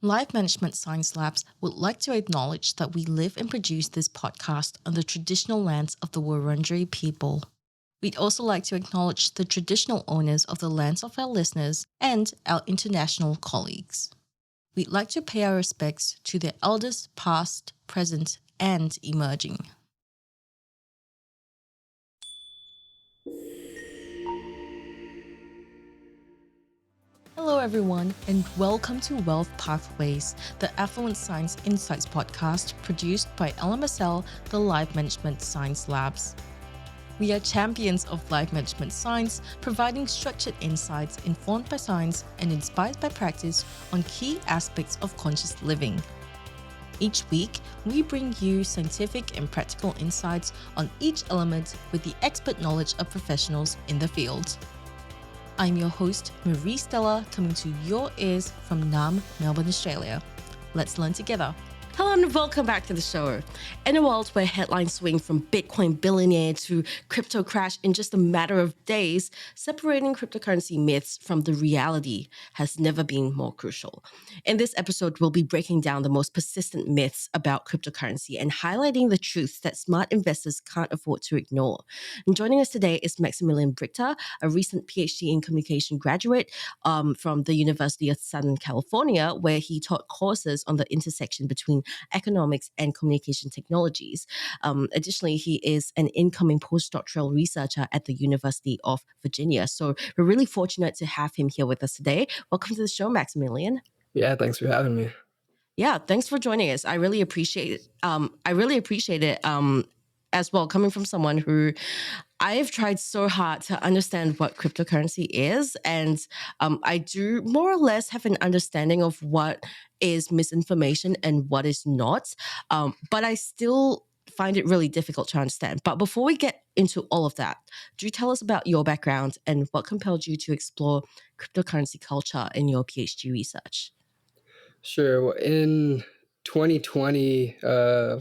Life Management Science Labs would like to acknowledge that we live and produce this podcast on the traditional lands of the Wurundjeri people. We'd also like to acknowledge the traditional owners of the lands of our listeners and our international colleagues. We'd like to pay our respects to their elders past, present, and emerging. Hello, everyone, and welcome to Wealth Pathways, the Affluence Science Insights Podcast produced by LMSL, the Life Management Science Labs. We are champions of life management science, providing structured insights informed by science and inspired by practice on key aspects of conscious living. Each week, we bring you scientific and practical insights on each element with the expert knowledge of professionals in the field. I'm your host, Marie Stella, coming to your ears from Naarm, Melbourne, Australia. Let's learn together. Hello and welcome back to the show. In a world where headlines swing from Bitcoin billionaire to crypto crash in just a matter of days, separating cryptocurrency myths from the reality has never been more crucial. In this episode, we'll be breaking down the most persistent myths about cryptocurrency and highlighting the truths that smart investors can't afford to ignore. And joining us today is Maximilian Brichta, a recent PhD in communication graduate from the University of Southern California, where he taught courses on the intersection between economics and communication technologies. Additionally, he is an incoming postdoctoral researcher at the University of Virginia. So we're really fortunate to have him here with us today. Welcome to the show, Maximilian. Yeah, thanks for having me. Yeah, thanks for joining us. I really appreciate it. As well, coming from someone who I've tried so hard to understand what cryptocurrency is, and I do more or less have an understanding of what is misinformation and what is not, but I still find it really difficult to understand. But before we get into all of that, do tell us about your background and what compelled you to explore cryptocurrency culture in your PhD research. Sure. Well, in 2020,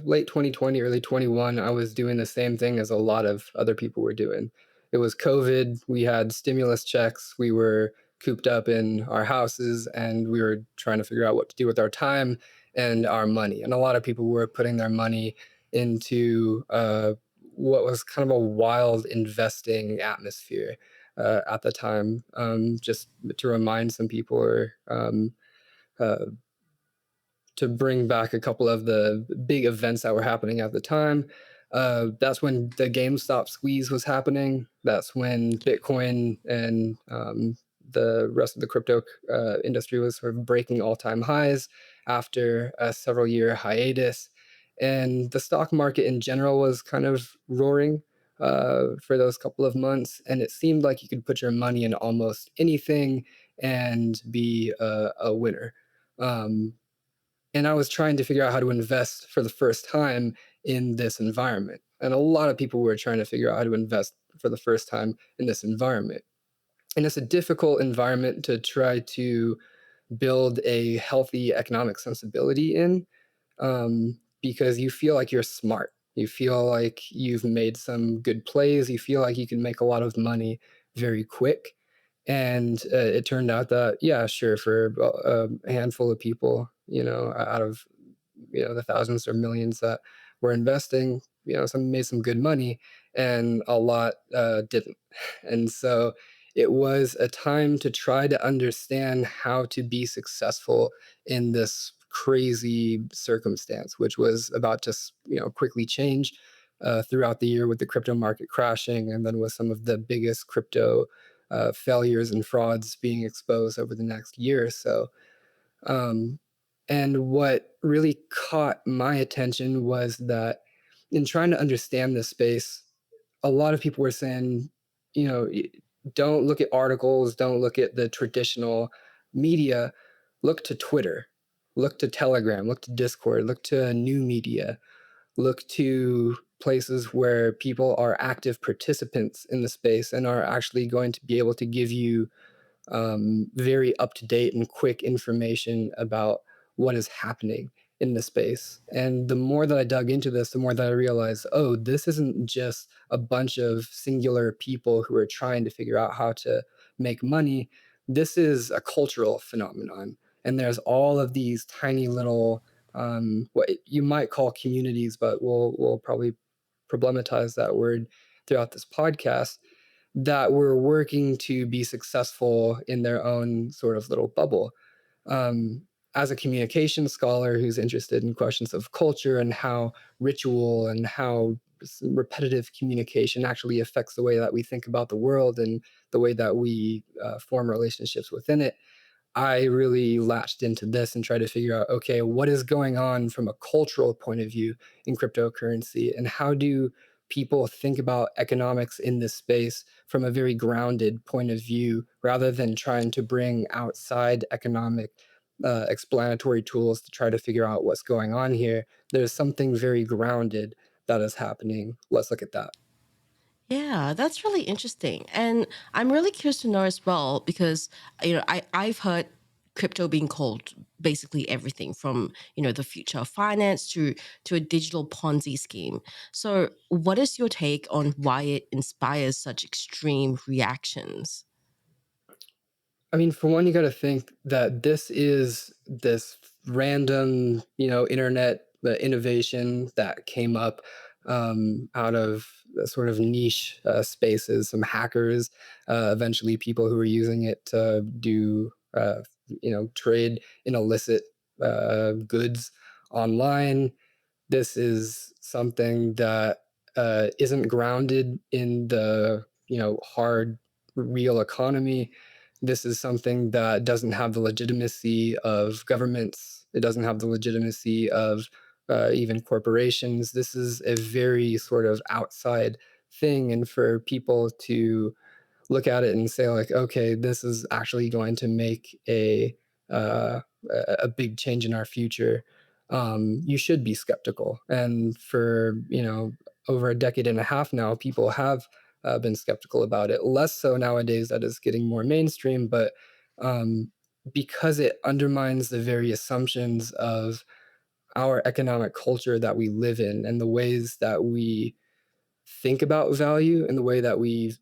late 2020, early 21, I was doing the same thing as a lot of other people were doing. It was COVID. We had stimulus checks. We were cooped up in our houses and we were trying to figure out what to do with our time and our money. And a lot of people were putting their money into what was kind of a wild investing atmosphere at the time. Just to remind some people or uh, to bring back a couple of the big events that were happening at the time. That's when the GameStop squeeze was happening. That's when Bitcoin and the rest of the crypto industry was sort of breaking all-time highs after a several-year hiatus. And the stock market in general was kind of roaring for those couple of months. And it seemed like you could put your money in almost anything and be a winner. Um, and I was trying to figure out how to invest for the first time in this environment. And a lot of people were trying to figure out how to invest for the first time in this environment. And it's a difficult environment to try to build a healthy economic sensibility in, because you feel like you're smart. You feel like you've made some good plays. You feel like you can make a lot of money very quick. And it turned out that, yeah, sure, for a handful of people, out of, the thousands or millions that were investing, some made some good money and a lot didn't. And so it was a time to try to understand how to be successful in this crazy circumstance, which was about to, quickly change throughout the year with the crypto market crashing, and then with some of the biggest crypto failures and frauds being exposed over the next year or so. Um, and what really caught my attention was that in trying to understand this space, a lot of people were saying, don't look at articles, don't look at the traditional media, look to Twitter, look to Telegram, look to Discord, look to new media, look to places where people are active participants in the space and are actually going to be able to give you very up-to-date and quick information about what is happening in the space. And the more that I dug into this, the more that I realized, oh, this isn't just a bunch of singular people who are trying to figure out how to make money. This is a cultural phenomenon. And there's all of these tiny little, what you might call communities, but we'll probably problematize that word throughout this podcast, that were working to be successful in their own sort of little bubble. Um, as a communication scholar who's interested in questions of culture and how ritual and how repetitive communication actually affects the way that we think about the world and the way that we form relationships within it, I really latched into this and tried to figure out, okay, what is going on from a cultural point of view in cryptocurrency, and how do people think about economics in this space from a very grounded point of view, rather than trying to bring outside economic explanatory tools to try to figure out what's going on here. There's something very grounded that is happening. Let's look at that. Yeah, that's really interesting. And I'm really curious to know as well because I've heard crypto being called basically everything from, the future of finance to a digital Ponzi scheme. So, what is your take on why it inspires such extreme reactions? I mean, for one, you got to think that this is this random, internet innovation that came up out of sort of niche spaces, some hackers, eventually people who were using it to do, trade in illicit goods online. This is something that isn't grounded in the hard real economy. This is something that doesn't have the legitimacy of governments. It doesn't have the legitimacy of even corporations. This is a very sort of outside thing, and for people to look at it and say like, okay, this is actually going to make uh, a big change in our future, you should be skeptical. And for over a decade and a half now, people have been skeptical about it. Less so nowadays that it's getting more mainstream, but um, because it undermines the very assumptions of our economic culture that we live in and the ways that we think about value and the way that we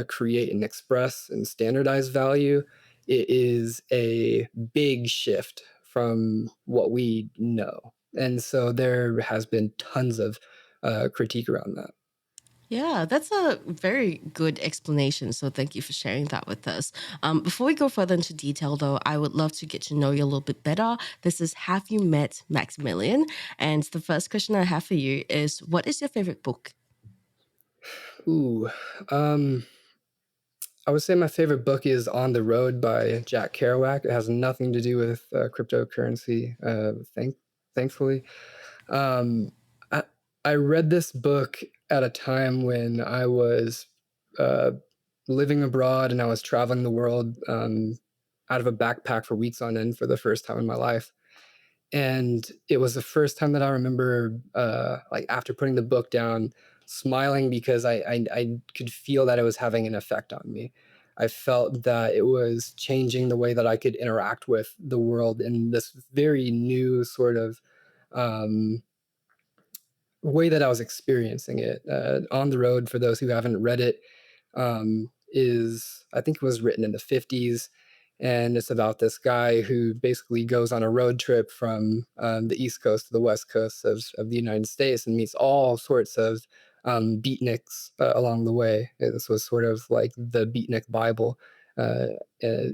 create and express and standardize value, it is a big shift from what we know. And so there has been tons of critique around that. Yeah, that's a very good explanation. So thank you for sharing that with us. Before we go further into detail, though, I would love to get to know you a little bit better. This is Have You Met Maximilian? And the first question I have for you is what is your favorite book? Ooh, um, I would say my favorite book is On the Road by Jack Kerouac. It has nothing to do with cryptocurrency, thankfully. Um, I, I read this book at a time when I was uh, living abroad and I was traveling the world out of a backpack for weeks on end for the first time in my life. And it was the first time that I remember, like after putting the book down, smiling because I could feel that it was having an effect on me. I felt that it was changing the way that I could interact with the world in this very new sort of um, way that I was experiencing it. On the Road, for those who haven't read it, is, I think it was written in the 50s. And it's about this guy who basically goes on a road trip from the East Coast to the West Coast of the United States and meets all sorts of beatniks along the way. This was sort of like the beatnik Bible uh, uh,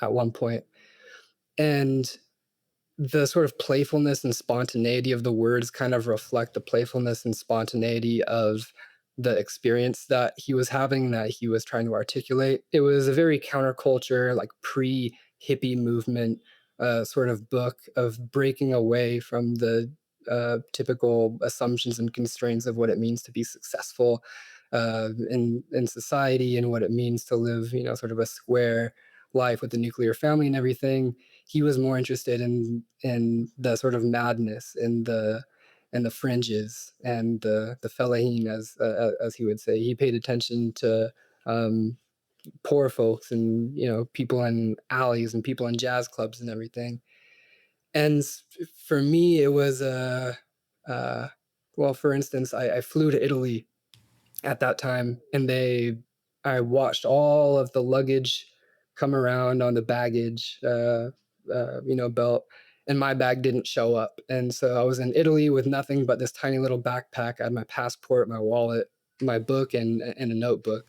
at one point. And the sort of playfulness and spontaneity of the words kind of reflect the playfulness and spontaneity of the experience that he was having, that he was trying to articulate. It was a very counterculture, like pre-hippie movement sort of book of breaking away from the typical assumptions and constraints of what it means to be successful in society, and what it means to live, sort of a square life with the nuclear family and everything. He was more interested in the sort of madness and the fringes and the fellaheen, as he would say. He paid attention to um, poor folks and people in alleys and people in jazz clubs and everything. And for me, it was uh, well, for instance, I flew to Italy at that time, and I watched all of the luggage come around on the baggage belt, and my bag didn't show up. And so I was in Italy with nothing but this tiny little backpack. I had my passport, my wallet, my book, and a notebook.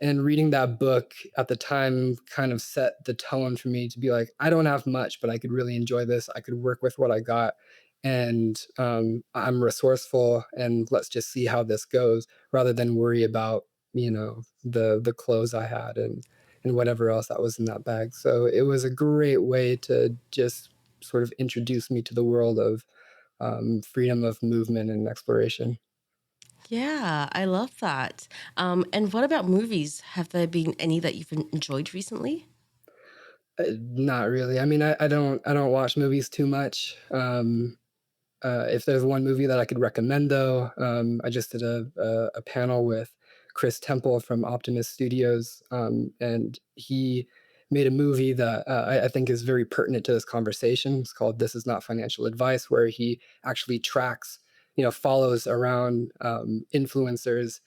And reading that book at the time kind of set the tone for me to be like, I don't have much, but I could really enjoy this. I could work with what I got. And I'm resourceful, and let's just see how this goes rather than worry about, the clothes I had and whatever else that was in that bag. So it was a great way to just sort of introduce me to the world of freedom of movement and exploration. Yeah, I love that. And what about movies? Have there been any that you've enjoyed recently? Not really. I mean, I don't watch movies too much. If there's one movie that I could recommend, though, I just did a panel with Chris Temple from Optimus Studios, and he made a movie that I think is very pertinent to this conversation. It's called "This Is Not Financial Advice," where he actually tracks, follows around influencers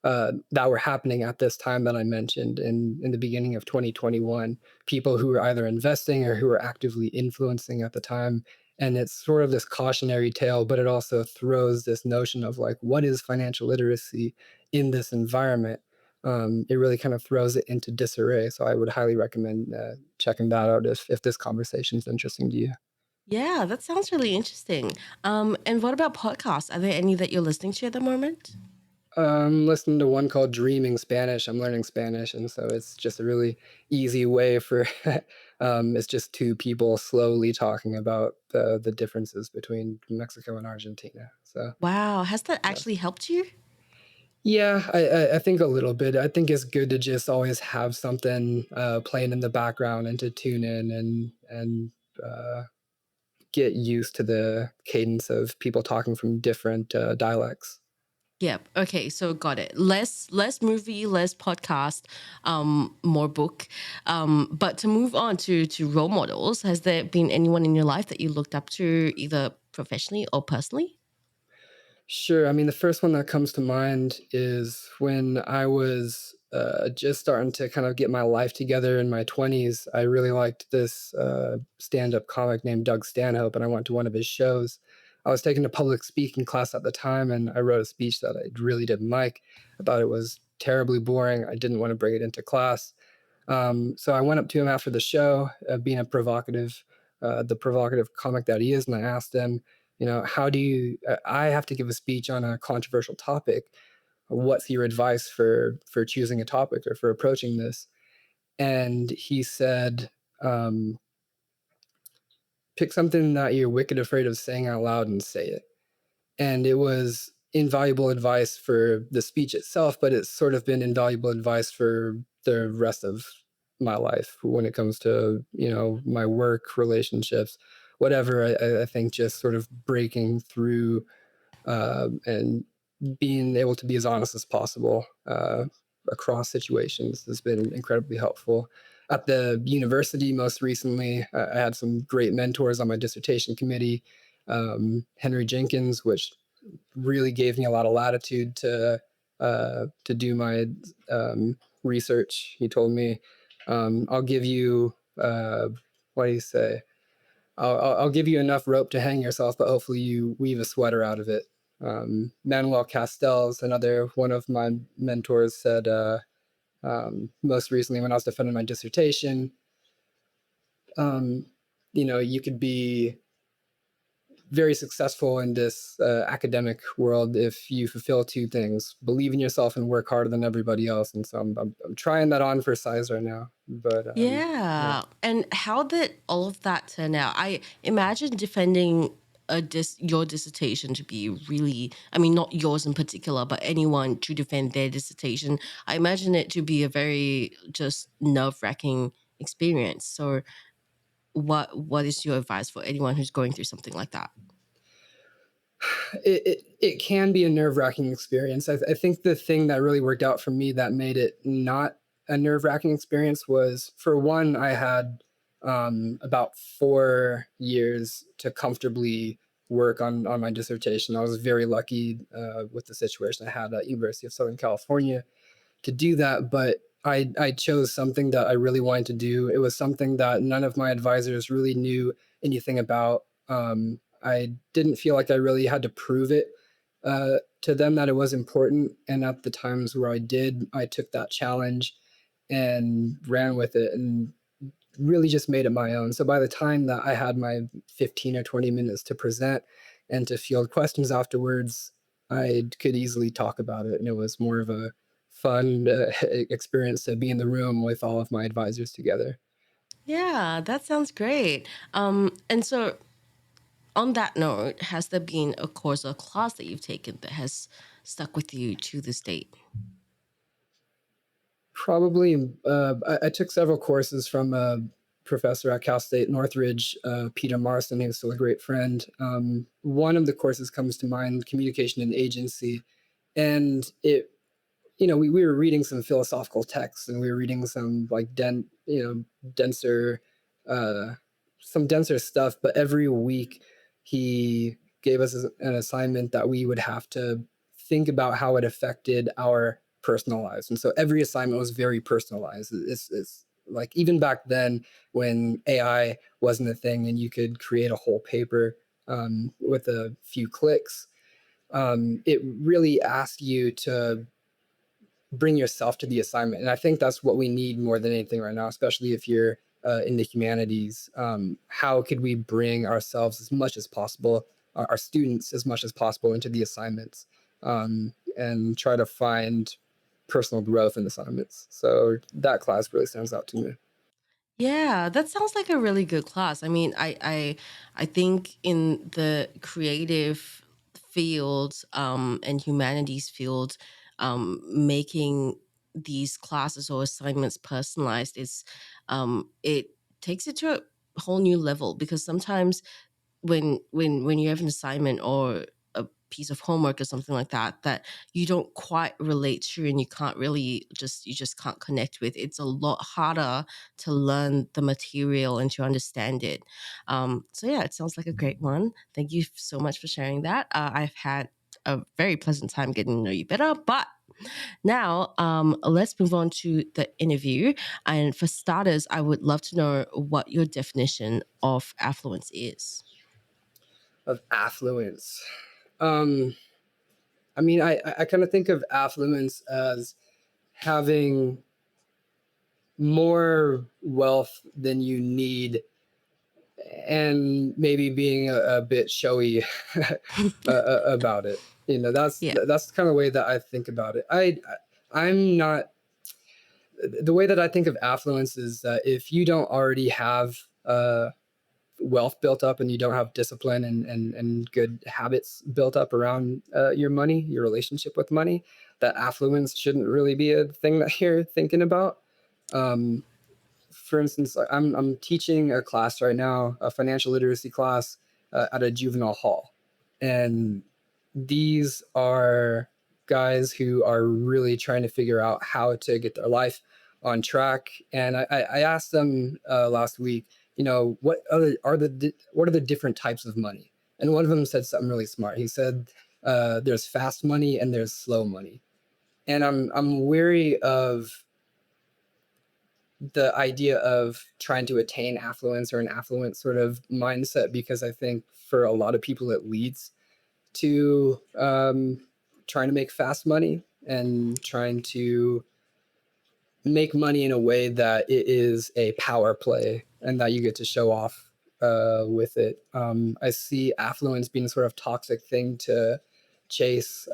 that were happening at this time that I mentioned in the beginning of 2021. People who were either investing or who were actively influencing at the time, and it's sort of this cautionary tale, but it also throws this notion of like, what is financial literacy in this environment? It really kind of throws it into disarray. So I would highly recommend checking that out if this conversation is interesting to you. Yeah, that sounds really interesting. And what about podcasts? Are there any that you're listening to at the moment? I'm listening to one called Dreaming Spanish. I'm learning Spanish, and so it's just a really easy way for. It's just two people slowly talking about the differences between Mexico and Argentina. So Wow, has that yeah. actually helped you? Yeah, I think a little bit. I think it's good to just always have something playing in the background and to tune in and uh, get used to the cadence of people talking from different dialects. Yep. Okay, so got it. Less movie, less podcast, more book. But to move on to role models, has there been anyone in your life that you looked up to either professionally or personally? Sure. I mean, the first one that comes to mind is when I was just starting to kind of get my life together in my 20s. I really liked this stand up comic named Doug Stanhope, and I went to one of his shows. I was taking a public speaking class at the time, and I wrote a speech that I really didn't like. I thought it was terribly boring. I didn't want to bring it into class. So I went up to him after the show, being the provocative comic that he is, and I asked him, how do you? I have to give a speech on a controversial topic. What's your advice for choosing a topic or for approaching this? And he said, um, pick something that you're wicked afraid of saying out loud and say it. And it was invaluable advice for the speech itself, but it's sort of been invaluable advice for the rest of my life when it comes to my work, relationships, whatever. I think just sort of breaking through and being able to be as honest as possible across situations has been incredibly helpful. At the university, most recently, I had some great mentors on my dissertation committee. Henry Jenkins, which really gave me a lot of latitude to do my research. He told me, "I'll give you what do you say? I'll give you enough rope to hang yourself, but hopefully you weave a sweater out of it." Manuel Castells, another one of my mentors, said most recently when I was defending my dissertation, um, you could be very successful in this academic world if you fulfill two things: believe in yourself and work harder than everybody else. And so I'm trying that on for size right now. But yeah. Yeah. And how did all of that turn out? I imagine defending your dissertation to be really, I mean, not yours in particular, but anyone to defend their dissertation. I imagine it to be a very just nerve-wracking experience. So what is your advice for anyone who's going through something like that? It can be a nerve-wracking experience. I think the thing that really worked out for me that made it not a nerve-wracking experience was, for one, I had about 4 years to comfortably work on my dissertation. I was very lucky with the situation I had at University of Southern California to do that, but I chose something that I really wanted to do. It was something that none of my advisors really knew anything about. I didn't feel like I really had to prove it to them that it was important. And at the times where I did, I took that challenge and ran with it and really just made it my own. So by the time that I had my 15 or 20 minutes to present and to field questions afterwards, I could easily talk about it. And it was more of a fun experience to be in the room with all of my advisors together. Yeah, that sounds great. And so, on that note, has there been a course or class that you've taken that has stuck with you to this date? Probably, I took several courses from a professor at Cal State Northridge, Peter Marston, who's still a great friend. One of the courses comes to mind, Communication and Agency. And it we were reading some philosophical texts and we were reading some like denser, uh, some denser stuff. But every week he gave us an assignment that we would have to think about how it affected our personal lives. And so every assignment was very personalized. It's like even back then when AI wasn't a thing and you could create a whole paper with a few clicks, it really asked you to bring yourself to the assignment. And I think that's what we need more than anything right now, especially if you're in the humanities. How could we bring ourselves as much as possible, our students as much as possible into the assignments, and try to find personal growth in assignments. So that class really stands out to me. Yeah, that sounds like a really good class. I mean, I think in the creative fields and humanities field, making these classes or assignments personalized is it takes it to a whole new level because sometimes when you have an assignment or a piece of homework or something like that that you don't quite relate to and you just can't connect with, it's a lot harder to learn the material and to understand it. So yeah, it sounds like a great one. Thank you so much for sharing that. I've had a very pleasant time getting to know you better, but now, let's move on to the interview. And for starters, I would love to know what your definition of affluence is. Of affluence. Um, I mean, I kind of think of affluence as having more wealth than you need and maybe being a bit showy about it. Yeah. That's the kind of way that I think about it. I'm not the way that I think of affluence is that if you don't already have wealth built up and you don't have discipline and good habits built up around your money, your relationship with money, that affluence shouldn't really be a thing that you're thinking about. Um, for instance, I'm teaching a class right now, a financial literacy class at a juvenile hall, and these are guys who are really trying to figure out how to get their life on track. And I asked them last week, what are the different types of money? And one of them said something really smart. He said, "There's fast money and there's slow money." And I'm weary of the idea of trying to attain affluence or an affluent sort of mindset, because I think for a lot of people it leads to trying to make fast money and trying to make money in a way that it is a power play and that you get to show off with it. I see affluence being a sort of toxic thing to chase.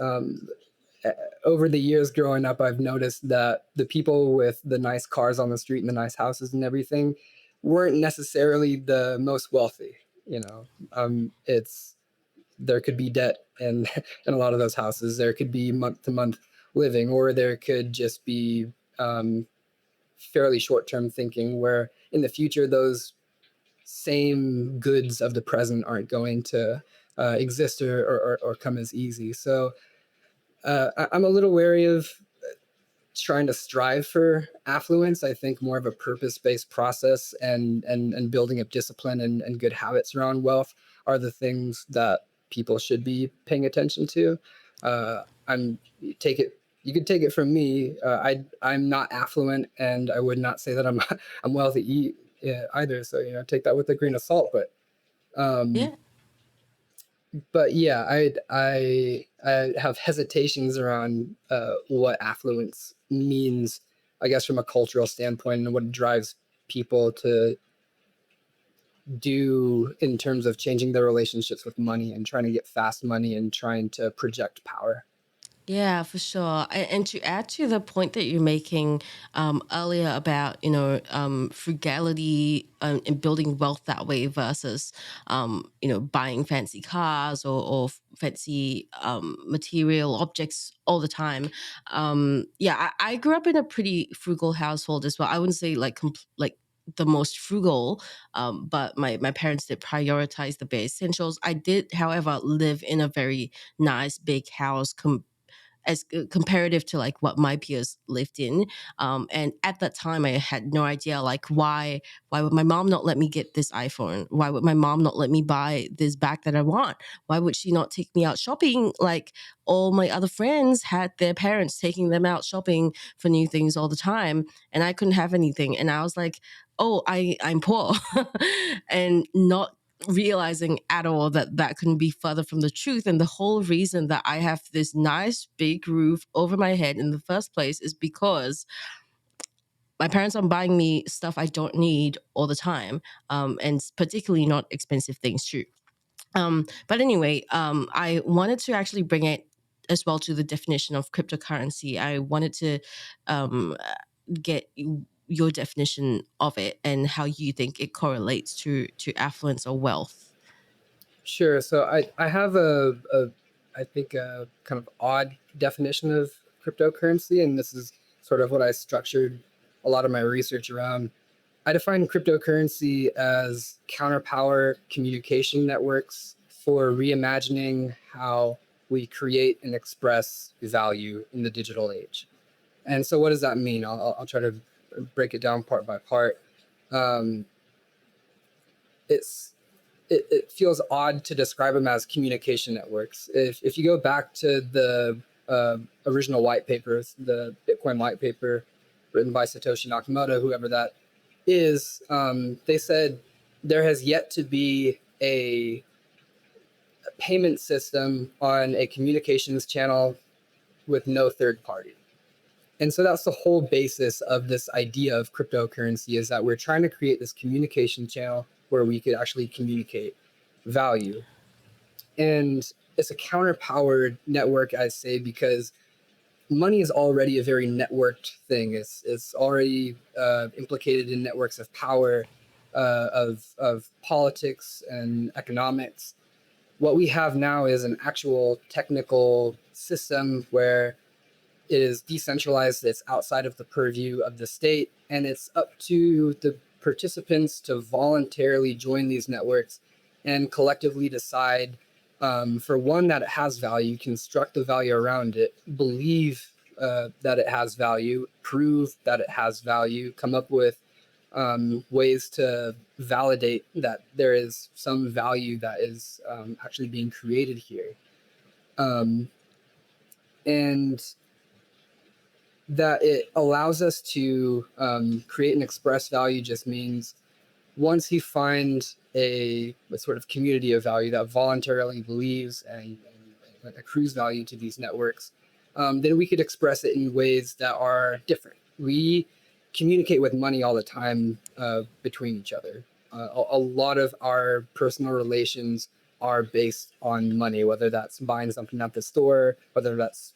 Over the years growing up, I've noticed that the people with the nice cars on the street and the nice houses and everything weren't necessarily the most wealthy. It's there could be debt in in a lot of those houses. There could be month to month living, or there could just be fairly short term thinking, where in the future those same goods of the present aren't going to exist or come as easy. So I'm a little wary of trying to strive for affluence. I think more of a purpose-based process and building up discipline and good habits around wealth are the things that people should be paying attention to. I'm take it you could take it from me. I'm not affluent, and I would not say that I'm I'm wealthy either. So take that with a grain of salt. Um, Yeah. but yeah, I have hesitations around what affluence means, I guess, from a cultural standpoint, and what drives people to do in terms of changing their relationships with money and trying to get fast money and trying to project power. Yeah, for sure. And to add to the point that you're making earlier about, frugality and building wealth that way versus, buying fancy cars or fancy material objects all the time. Yeah, I grew up in a pretty frugal household as well. I wouldn't say like the most frugal, but my parents did prioritize the bare essentials. I did, however, live in a very nice big house as comparative to like what my peers lived in. And at that time, I had no idea like why would my mom not let me get this iPhone? Why would my mom not let me buy this bag that I want? Why would she not take me out shopping? Like all my other friends had their parents taking them out shopping for new things all the time, and I couldn't have anything. And I was like, oh, I'm poor, and not realizing at all that that couldn't be further from the truth. And the whole reason that I have this nice big roof over my head in the first place is because my parents are buying me stuff I don't need all the time, and particularly not expensive things too. But anyway, I wanted to actually bring it as well to the definition of cryptocurrency. I wanted to get your definition of it and how you think it correlates to affluence or wealth. Sure. So I have a I think a kind of odd definition of cryptocurrency, and this is sort of what I structured a lot of my research around. I define cryptocurrency as counterpower communication networks for reimagining how we create and express value in the digital age. And so, what does that mean? I'll try to break it down part by part. Um, it's it feels odd to describe them as communication networks. If you go back to the original white papers, the Bitcoin white paper written by Satoshi Nakamoto, whoever that is, they said there has yet to be a payment system on a communications channel with no third party. And so that's the whole basis of this idea of cryptocurrency, is that we're trying to create this communication channel where we could actually communicate value. And it's a counter-powered network, I say, because money is already a very networked thing. It's already implicated in networks of power, of politics and economics. What we have now is an actual technical system where it is decentralized, it's outside of the purview of the state, and it's up to the participants to voluntarily join these networks and collectively decide, for one, that it has value, construct the value around it, believe that it has value, prove that it has value, come up with ways to validate that there is some value that is actually being created here. And that it allows us to create and express value just means once you find a sort of community of value that voluntarily believes and accrues value to these networks, then we could express it in ways that are different. We communicate with money all the time between each other. A lot of our personal relations are based on money, whether that's buying something at the store, whether that's,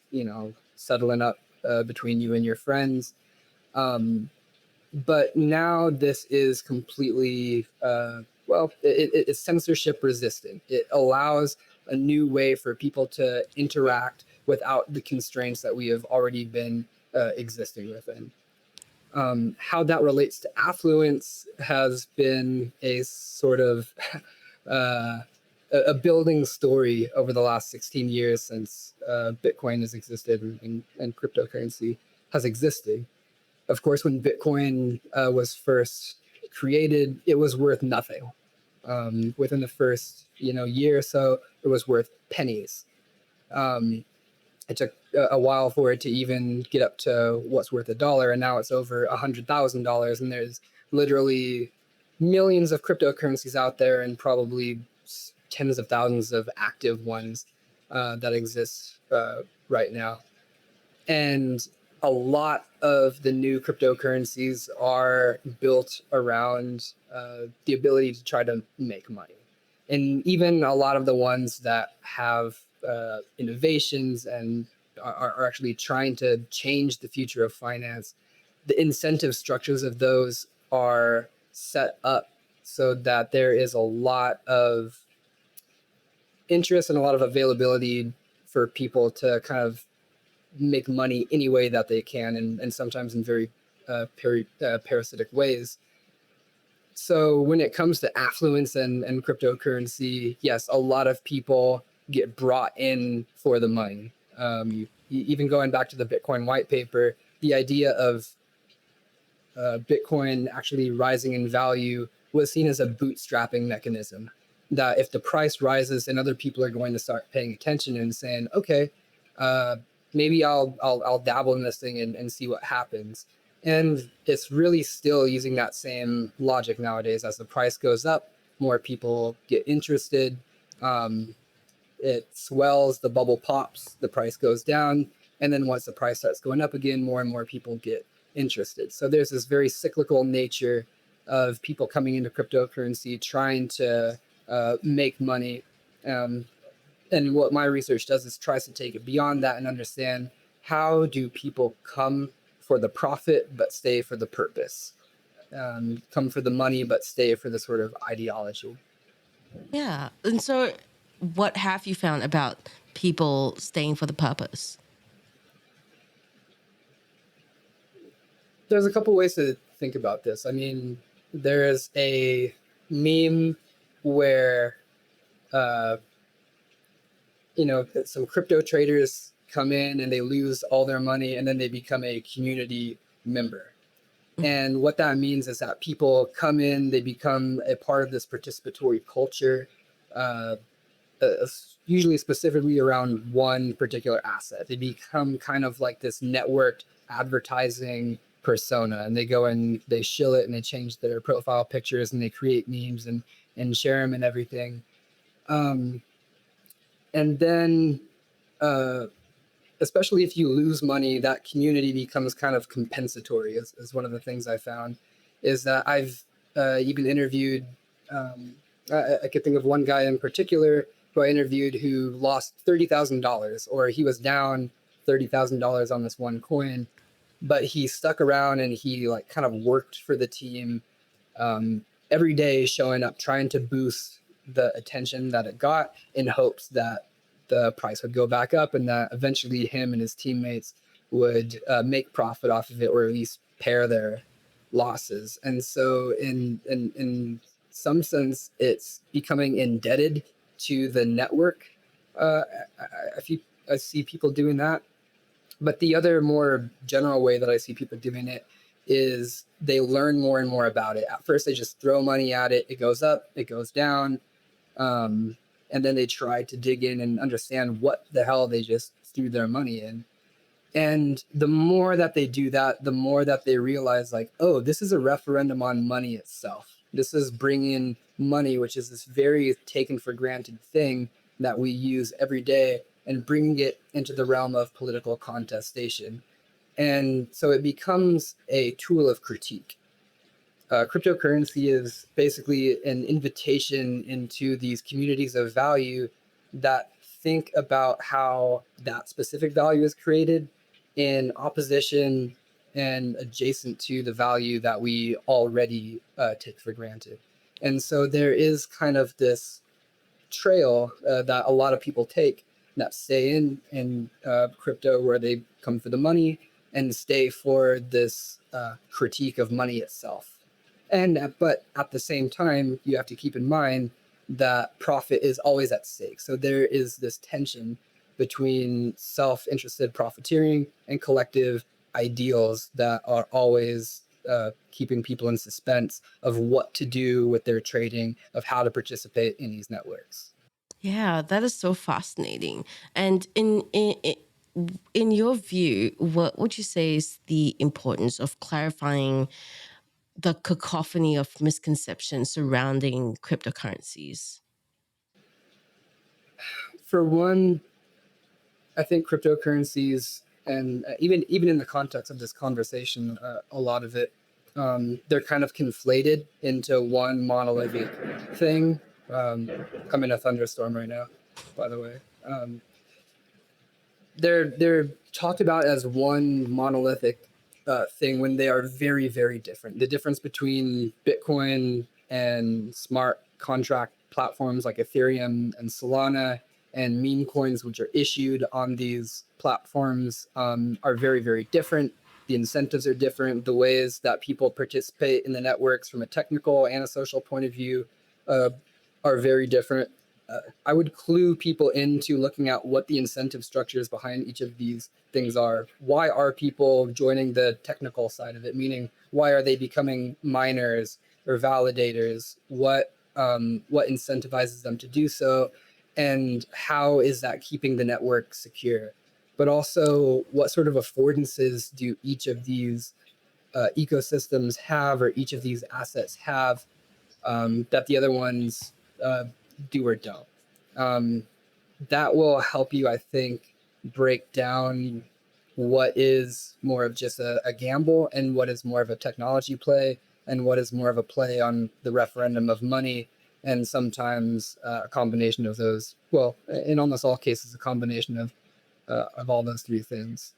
settling up between you and your friends. But now this is completely, it's censorship resistant. It allows a new way for people to interact without the constraints that we have already been existing within. How that relates to affluence has been a sort of a building story over the last 16 years since Bitcoin has existed and cryptocurrency has existed. Of course, when Bitcoin was first created, it was worth nothing. Within the first year or so, it was worth pennies. It took a while for it to even get up to what's worth $1, and now it's over $100,000, and there's literally millions of cryptocurrencies out there, and probably tens of thousands of active ones that exist right now. And a lot of the new cryptocurrencies are built around the ability to try to make money. And even a lot of the ones that have innovations and are actually trying to change the future of finance, the incentive structures of those are set up so that there is a lot of interest and a lot of availability for people to kind of make money any way that they can, and sometimes in very parasitic ways. So when it comes to affluence and cryptocurrency, yes, a lot of people get brought in for the money. Even going back to the Bitcoin white paper, the idea of Bitcoin actually rising in value was seen as a bootstrapping mechanism. That if the price rises, and other people are going to start paying attention and saying, okay, maybe I'll dabble in this thing and see what happens. And it's really still using that same logic nowadays. As the price goes up, more people get interested. It swells, the bubble pops, the price goes down. And then once the price starts going up again, more and more people get interested. So there's this very cyclical nature of people coming into cryptocurrency, trying to make money. And what my research does is tries to take it beyond that and understand, how do people come for the profit but stay for the purpose, come for the money but stay for the sort of ideology. Yeah. And so, what have you found about people staying for the purpose? There's a couple ways to think about this. I mean, there is a meme where some crypto traders come in and they lose all their money, and then they become a community member. And what that means is that people come in, they become a part of this participatory culture, usually specifically around one particular asset. They become kind of like this networked advertising persona, and they go and they shill it and they change their profile pictures and they create memes and share them and everything. And then, especially if you lose money, that community becomes kind of compensatory, is one of the things I found. Is that I've even interviewed, I could think of one guy in particular who I interviewed who lost $30,000, or he was down $30,000 on this one coin, but he stuck around and he like kind of worked for the team every day, showing up, trying to boost the attention that it got, in hopes that the price would go back up and that eventually him and his teammates would make profit off of it, or at least pare their losses. And so in some sense, it's becoming indebted to the network. I see people doing that. But the other more general way that I see people doing it is they learn more and more about it. At first, they just throw money at it. It goes up, it goes down. And then they try to dig in and understand what the hell they just threw their money in. And the more that they do that, the more that they realize, like, oh, this is a referendum on money itself. This is bringing money, which is this very taken for granted thing that we use every day, and bringing it into the realm of political contestation. And so it becomes a tool of critique. Cryptocurrency is basically an invitation into these communities of value that think about how that specific value is created in opposition and adjacent to the value that we already take for granted. And so there is kind of this trail that a lot of people take, that stay in crypto, where they come for the money and stay for this critique of money itself. But at the same time, you have to keep in mind that profit is always at stake. So there is this tension between self-interested profiteering and collective ideals that are always keeping people in suspense of what to do with their trading, of how to participate in these networks. Yeah, that is so fascinating. And in your view, what would you say is the importance of clarifying the cacophony of misconceptions surrounding cryptocurrencies? For one, I think cryptocurrencies, and even in the context of this conversation, a lot of it, they're kind of conflated into one monolithic thing. I'm in a thunderstorm right now, by the way. They're talked about as one monolithic thing when they are very, very different. The difference between Bitcoin and smart contract platforms like Ethereum and Solana and meme coins, which are issued on these platforms, are very, very different. The incentives are different. The ways that people participate in the networks from a technical and a social point of view uh, are very different. I would clue people into looking at what the incentive structures behind each of these things are. Why are people joining the technical side of it? Meaning, why are they becoming miners or validators? What incentivizes them to do so, and how is that keeping the network secure? But also, what sort of affordances do each of these ecosystems have, or each of these assets have, that the other ones uh, do or don't. Um, that will help you, I think, break down what is more of just a gamble and what is more of a technology play and what is more of a play on the referendum of money, and sometimes a combination of those. Well, in almost all cases, a combination of all those three things.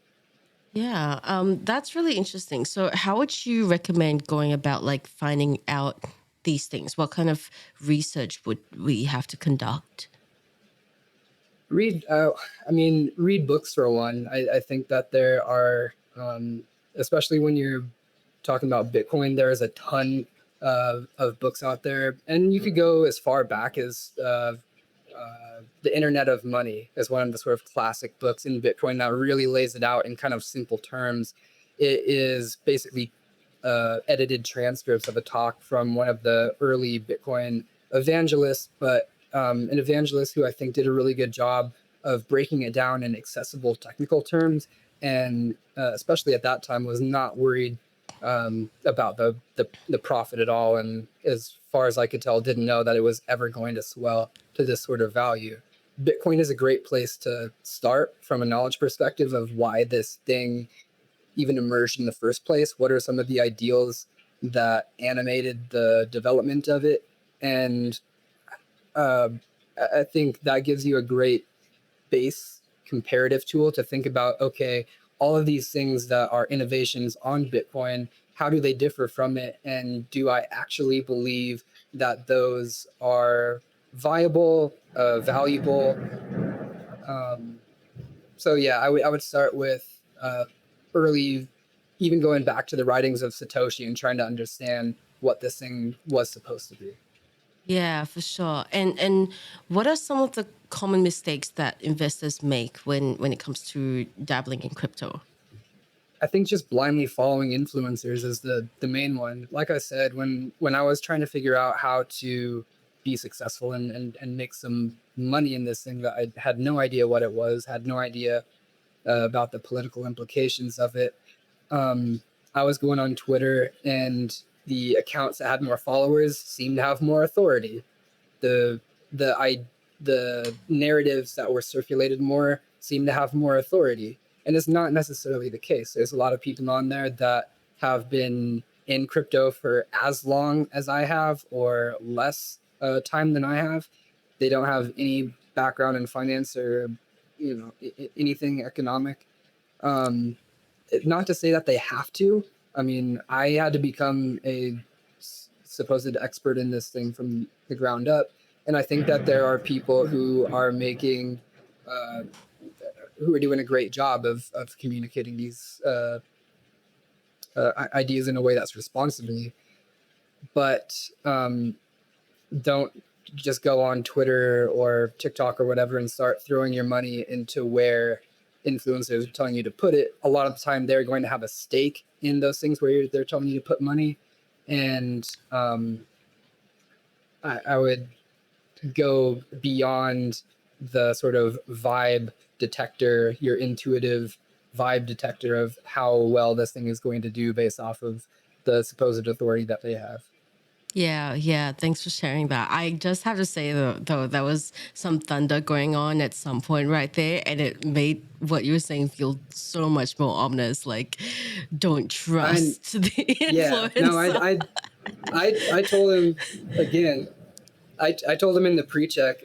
Yeah, that's really interesting. So, how would you recommend going about like finding out these things? What kind of research would we have to conduct? Read, read books for one. I think that there are, especially when you're talking about Bitcoin, there is a ton of books out there, and you could go as far back as the Internet of Money is one of the sort of classic books in Bitcoin that really lays it out in kind of simple terms. It is basically edited transcripts of a talk from one of the early Bitcoin evangelists, but an evangelist who I think did a really good job of breaking it down in accessible technical terms, and especially at that time was not worried about the profit at all, and as far as I could tell, didn't know that it was ever going to swell to this sort of value. Bitcoin is a great place to start from a knowledge perspective of why this thing even emerged in the first place. What are some of the ideals that animated the development of it? And uh, I think that gives you a great base comparative tool to think about, okay, all of these things that are innovations on Bitcoin, how do they differ from it? And do I actually believe that those are viable, valuable? Um, so yeah, I would start with early, even going back to the writings of Satoshi and trying to understand what this thing was supposed to be. Yeah, for sure. And what are some of the common mistakes that investors make when it comes to dabbling in crypto? I think just blindly following influencers is the main one. Like I said, when I was trying to figure out how to be successful and make some money in this thing that I had no idea what it was, had no idea about the political implications of it. Um, I was going on Twitter, and the accounts that had more followers seemed to have more authority. The the I the narratives that were circulated more seem to have more authority, and it's not necessarily the case. There's a lot of people on there that have been in crypto for as long as I have or less time than I have. They don't have any background in finance or anything economic. um, Not to say that they have to. I mean, I had to become a supposed expert in this thing from the ground up, and I think that there are people who are making, uh, who are doing a great job of communicating these ideas in a way that's responsive to me. But don't just go on Twitter or TikTok or whatever and start throwing your money into where influencers are telling you to put it. A lot of the time, they're going to have a stake in those things where they're telling you to put money. And I would go beyond the sort of vibe detector, your intuitive vibe detector of how well this thing is going to do based off of the supposed authority that they have. Yeah. Thanks for sharing that. I just have to say though, there was some thunder going on at some point right there, and it made what you were saying feel so much more ominous. Like, don't And trust the yeah, no, influencer. I told him again. I told him in the pre-check,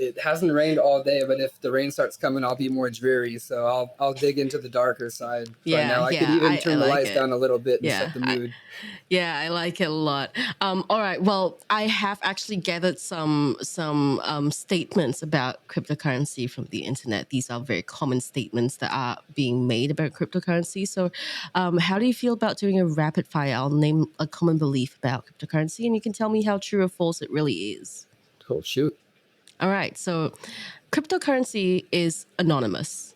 it hasn't rained all day, but if the rain starts coming, I'll be more dreary. So I'll dig into the darker side right Yeah, now. I could yeah, even I turn the like lights it. down a little bit and Yeah, set the mood. I like it a lot. All right. Well, I have actually gathered some statements about cryptocurrency from the internet. These are very common statements that are being made about cryptocurrency. So, how do you feel about doing a rapid fire? I'll name a common belief about cryptocurrency, and you can tell me how true or false it really is. Oh shoot. All right. So, cryptocurrency is anonymous.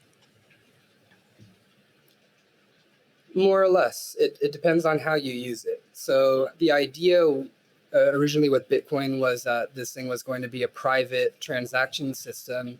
More or less. It depends on how you use it. So the idea originally with Bitcoin was that this thing was going to be a private transaction system,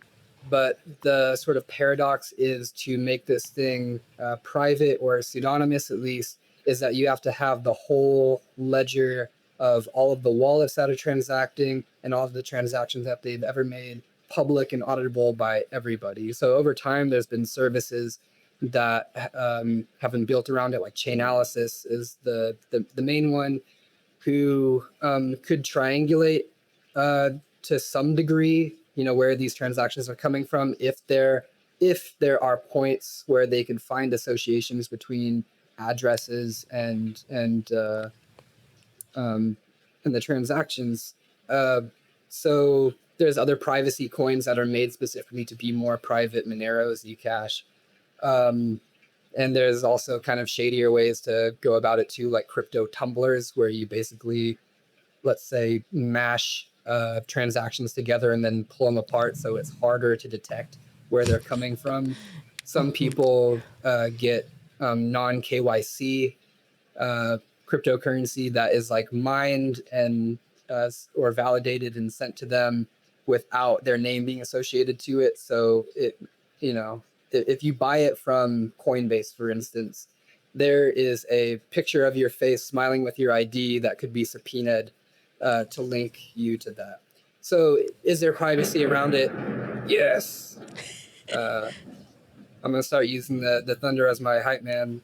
but the sort of paradox is to make this thing private or pseudonymous at least, is that you have to have the whole ledger of all of the wallets that are transacting and all of the transactions that they've ever made public and auditable by everybody. So over time, there's been services that have been built around it, like Chainalysis is the main one, who could triangulate to some degree, where these transactions are coming from, if there are points where they can find associations between addresses and the transactions. So there's other privacy coins that are made specifically to be more private, Monero, Zcash. And there's also kind of shadier ways to go about it too, like crypto tumblers, where you basically, let's say, mash transactions together and then pull them apart, so it's harder to detect where they're coming from. Some people get non-KYC cryptocurrency that is like mined and or validated and sent to them without their name being associated to it. So if you buy it from Coinbase, for instance, there is a picture of your face smiling with your ID that could be subpoenaed to link you to that. So is there privacy around it? Yes. I'm going to start using the thunder as my hype man.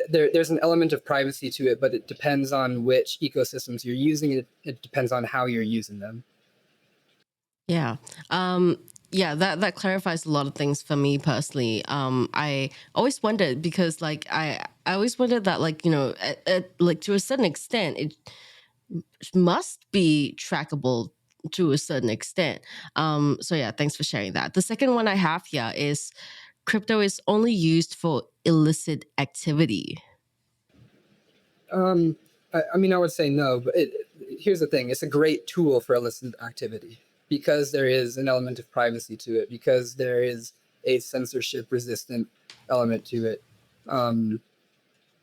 There's an element of privacy to it, but it depends on which ecosystems you're using. It depends on how you're using them. Yeah. That clarifies a lot of things for me personally. I always wondered because I always wondered that like to a certain extent it must be trackable to a certain extent. So yeah, thanks for sharing that. The second one I have here is crypto is only used for illicit activity. I would say no, but here's the thing. It's a great tool for illicit activity because there is an element of privacy to it, because there is a censorship resistant element to it. And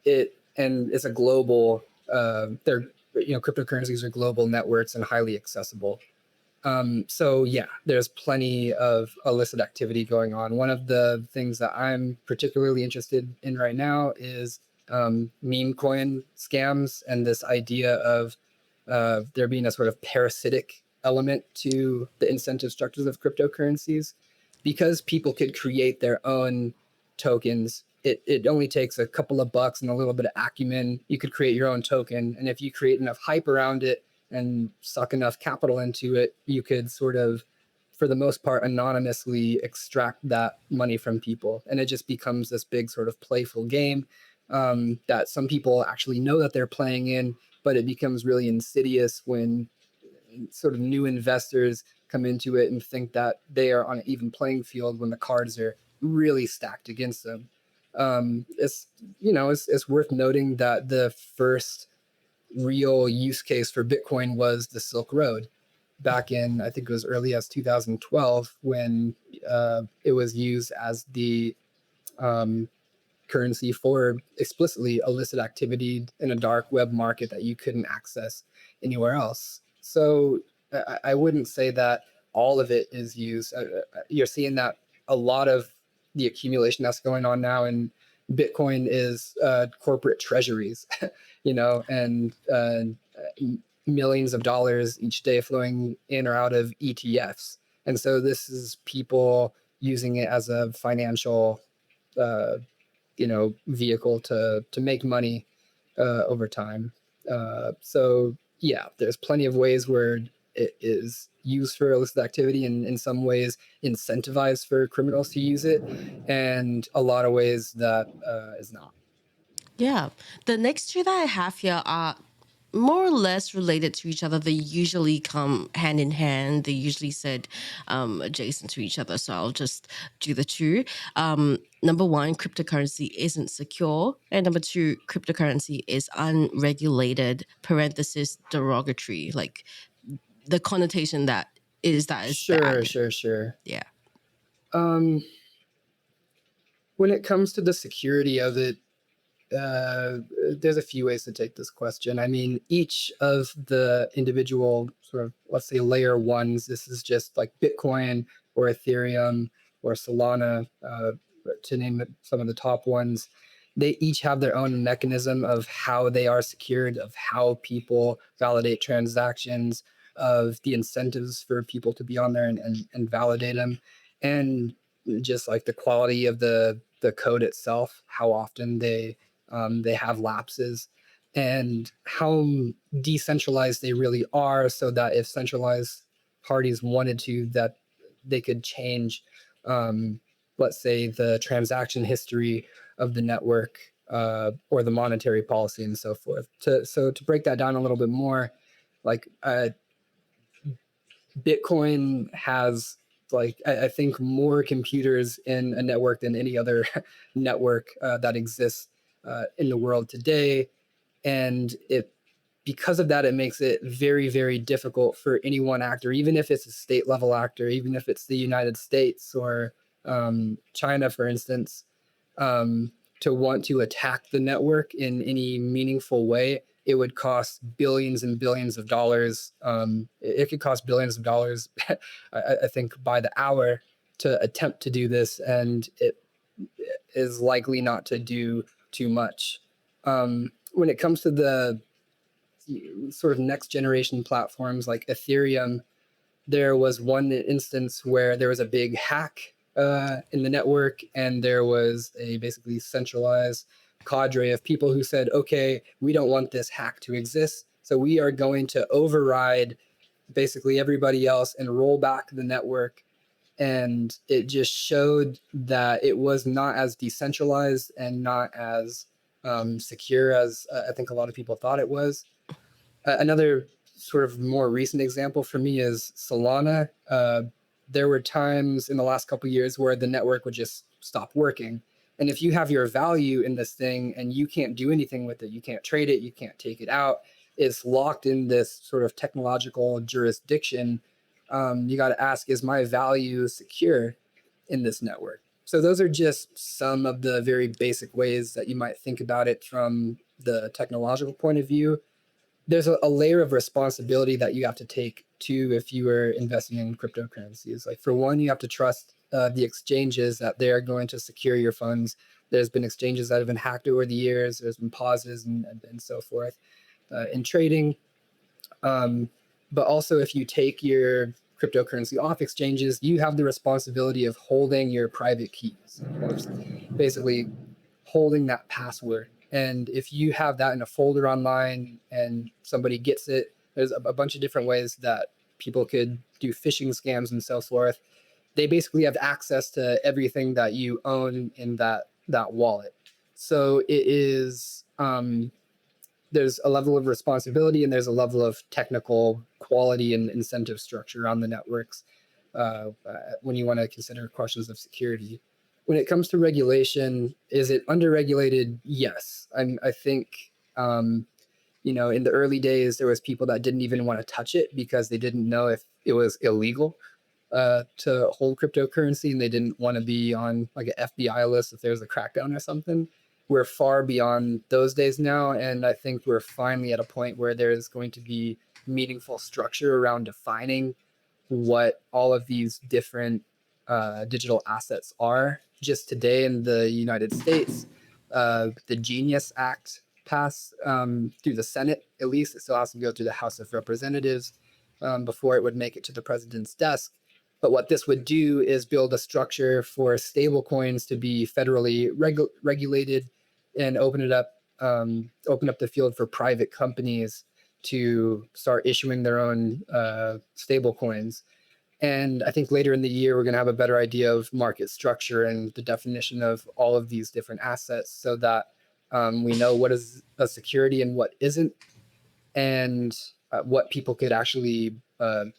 it's a global, cryptocurrencies are global networks and highly accessible. So yeah, there's plenty of illicit activity going on. One of the things that I'm particularly interested in right now is meme coin scams and this idea of there being a sort of parasitic element to the incentive structures of cryptocurrencies. Because people could create their own tokens, it only takes a couple of bucks and a little bit of acumen. You could create your own token, and if you create enough hype around it and suck enough capital into it, you could sort of, for the most part, anonymously extract that money from people. And it just becomes this big sort of playful game that some people actually know that they're playing in, but it becomes really insidious when sort of new investors come into it and think that they are on an even playing field when the cards are really stacked against them. It's worth noting that the first real use case for Bitcoin was the Silk Road back in, I think it was early as 2012, when it was used as the currency for explicitly illicit activity in a dark web market that you couldn't access anywhere else. So I wouldn't say that all of it is used. You're seeing that a lot of the accumulation that's going on now in Bitcoin is corporate treasuries, and millions of dollars each day flowing in or out of ETFs. And so this is people using it as a financial, vehicle to make money over time. So yeah, there's plenty of ways where it is used for illicit activity, and in some ways incentivized for criminals to use it, and a lot of ways that is not. Yeah. The next two that I have here are more or less related to each other. They usually come hand in hand. They usually sit adjacent to each other. So I'll just do the two. Number one, cryptocurrency isn't secure. And number two, cryptocurrency is unregulated, parenthesis, derogatory. Like the connotation that is Sure, bad. sure, sure. Yeah. Um, when it comes to the security of it, there's a few ways to take this question. I mean, each of the individual sort of, let's say, layer ones, this is just like Bitcoin or Ethereum or Solana, to name some of the top ones. They each have their own mechanism of how they are secured, of how people validate transactions, of the incentives for people to be on there and validate them. And just like the quality of the code itself, how often they have lapses, and how decentralized they really are, so that if centralized parties wanted to, that they could change, let's say, the transaction history of the network, or the monetary policy and so forth. To break that down a little bit more, like Bitcoin has, like, I think more computers in a network than any other network that exists in the world today. And because of that, it makes it very, very difficult for any one actor, even if it's a state level actor, even if it's the United States or China, for instance, to want to attack the network in any meaningful way. It would cost billions and billions of dollars. It could cost billions of dollars, I think, by the hour to attempt to do this, and it is likely not to do too much. When it comes to the sort of next generation platforms like Ethereum, there was one instance where there was a big hack in the network, and there was a basically centralized cadre of people who said, okay, we don't want this hack to exist, so we are going to override basically everybody else and roll back the network. And it just showed that it was not as decentralized and not as secure as I think a lot of people thought it was. Another sort of more recent example for me is Solana. There were times in the last couple of years where the network would just stop working. And if you have your value in this thing and you can't do anything with it, you can't trade it, you can't take it out, it's locked in this sort of technological jurisdiction. You got to ask, is my value secure in this network? So those are just some of the very basic ways that you might think about it from the technological point of view. There's a layer of responsibility that you have to take too if you are investing in cryptocurrencies. Like, for one, you have to trust the exchanges that they are going to secure your funds. There's been exchanges that have been hacked over the years. There's been pauses and so forth in trading. But also, if you take your cryptocurrency off exchanges, you have the responsibility of holding your private keys, basically holding that password. And if you have that in a folder online and somebody gets it, there's a bunch of different ways that people could do phishing scams and so forth. They basically have access to everything that you own in that wallet. So it is, there's a level of responsibility and there's a level of technical quality and incentive structure on the networks when you want to consider questions of security. When it comes to regulation, is it underregulated? Yes. I think, in the early days, there was people that didn't even want to touch it because they didn't know if it was illegal to hold cryptocurrency, and they didn't want to be on like an FBI list if there was a crackdown or something. We're far beyond those days now, and I think we're finally at a point where there's going to be meaningful structure around defining what all of these different digital assets are. Just today in the United States, the Genius Act passed through the Senate, at least. It still has to go through the House of Representatives before it would make it to the president's desk. But what this would do is build a structure for stablecoins to be federally regulated and open up the field for private companies to start issuing their own stable coins. And I think later in the year, we're going to have a better idea of market structure and the definition of all of these different assets so that we know what is a security and what isn't, and what people could actually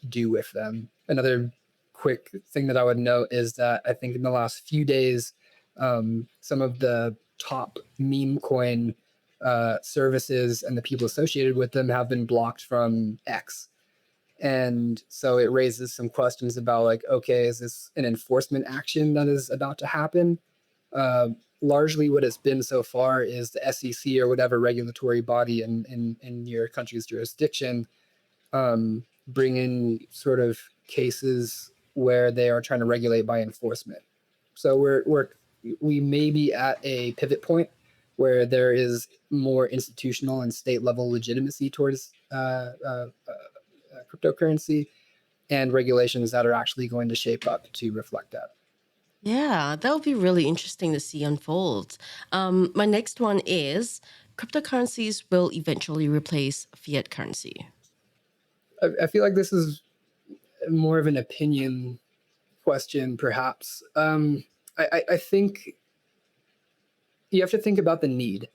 do with them. Another quick thing that I would note is that I think in the last few days, some of the top meme coin services and the people associated with them have been blocked from X. And so it raises some questions about, like, okay, is this an enforcement action that is about to happen? Largely what it's been so far is the SEC or whatever regulatory body in your country's jurisdiction bring in sort of cases where they are trying to regulate by enforcement. So we may be at a pivot point where there is more institutional and state level legitimacy towards cryptocurrency, and regulations that are actually going to shape up to reflect that. Yeah, that would be really interesting to see unfold. My next one is cryptocurrencies will eventually replace fiat currency. I feel like this is more of an opinion question, perhaps. I think you have to think about the need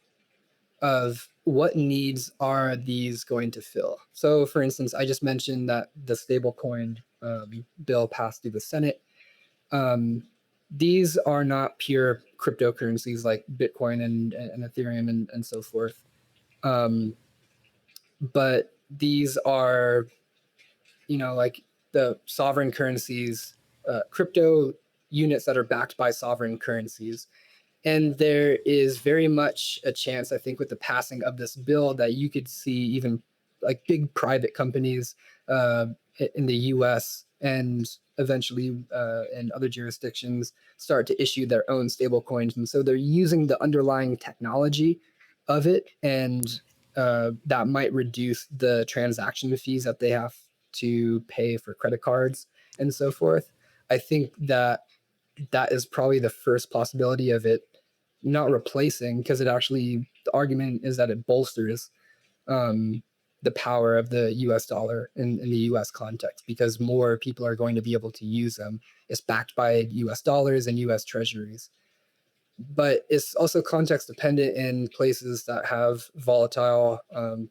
of what needs are these going to fill. So, for instance, I just mentioned that the stablecoin bill passed through the Senate. These are not pure cryptocurrencies like Bitcoin and Ethereum and so forth. But these are, like the sovereign currencies, crypto units that are backed by sovereign currencies. And there is very much a chance, I think, with the passing of this bill that you could see even like big private companies in the US and eventually in other jurisdictions start to issue their own stable coins. And so they're using the underlying technology of it, and that might reduce the transaction fees that they have to pay for credit cards and so forth. I think that is probably the first possibility of it not replacing, because the argument is that it bolsters the power of the US dollar in the US context, because more people are going to be able to use them. It's backed by US dollars and US treasuries. But it's also context dependent in places that have volatile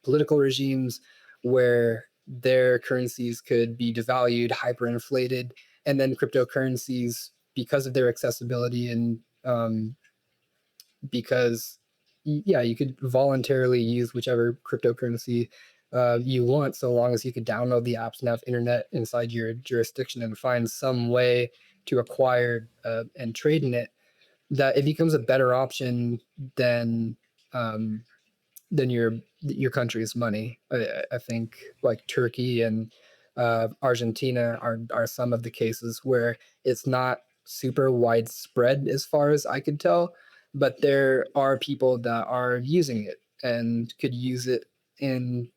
political regimes where their currencies could be devalued, hyperinflated, and then cryptocurrencies, because of their accessibility and because you could voluntarily use whichever cryptocurrency you want, so long as you could download the apps and have internet inside your jurisdiction and find some way to acquire and trade in it, that it becomes a better option than um, your country's money. I think like Turkey and Argentina are some of the cases where it's not super widespread as far as I could tell, but there are people that are using it and could use it in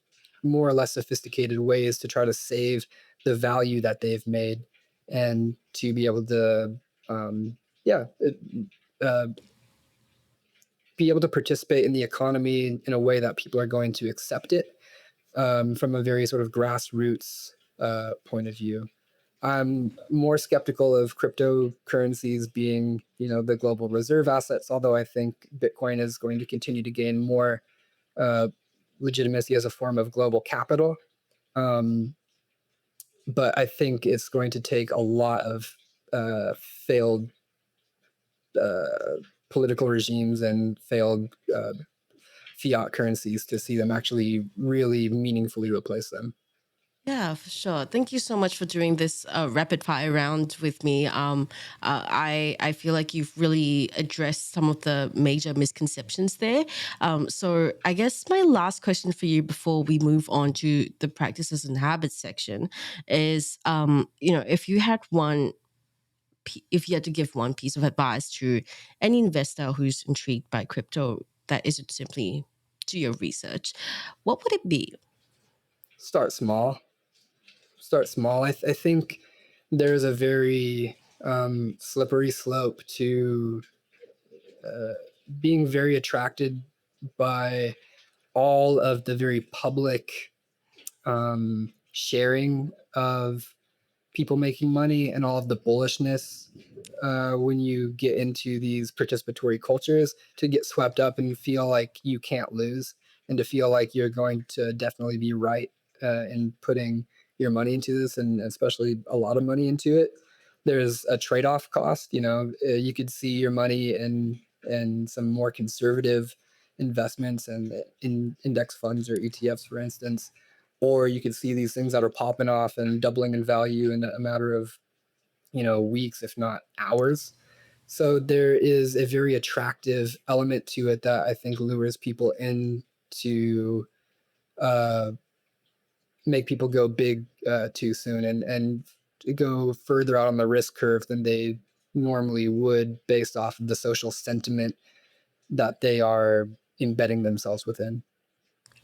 more or less sophisticated ways to try to save the value that they've made and to be able to um, yeah it, uh, be able to participate in the economy in a way that people are going to accept it from a very sort of grassroots point of view. I'm more skeptical of cryptocurrencies being, the global reserve assets, although I think Bitcoin is going to continue to gain more uh, legitimacy as a form of global capital. Um, but I think it's going to take a lot of failed uh, political regimes and failed fiat currencies to see them actually really meaningfully replace them. Yeah, for sure. Thank you so much for doing this rapid fire round with me. I feel like you've really addressed some of the major misconceptions there. So I guess my last question for you before we move on to the practices and habits section is, if you had if you had to give one piece of advice to any investor who's intrigued by crypto that isn't simply do your research, what would it be? Start small. Start small. I think there's a very slippery slope to being very attracted by all of the very public sharing of people making money and all of the bullishness when you get into these participatory cultures, to get swept up and feel like you can't lose, and to feel like you're going to definitely be right in putting your money into this, and especially a lot of money into it. There's a trade-off cost. You could see your money in some more conservative investments and in index funds or ETFs, for instance, or you could see these things that are popping off and doubling in value in a matter of weeks, if not hours. So there is a very attractive element to it that I think lures people in to uh, make people go big too soon, and go further out on the risk curve than they normally would, based off of the social sentiment that they are embedding themselves within.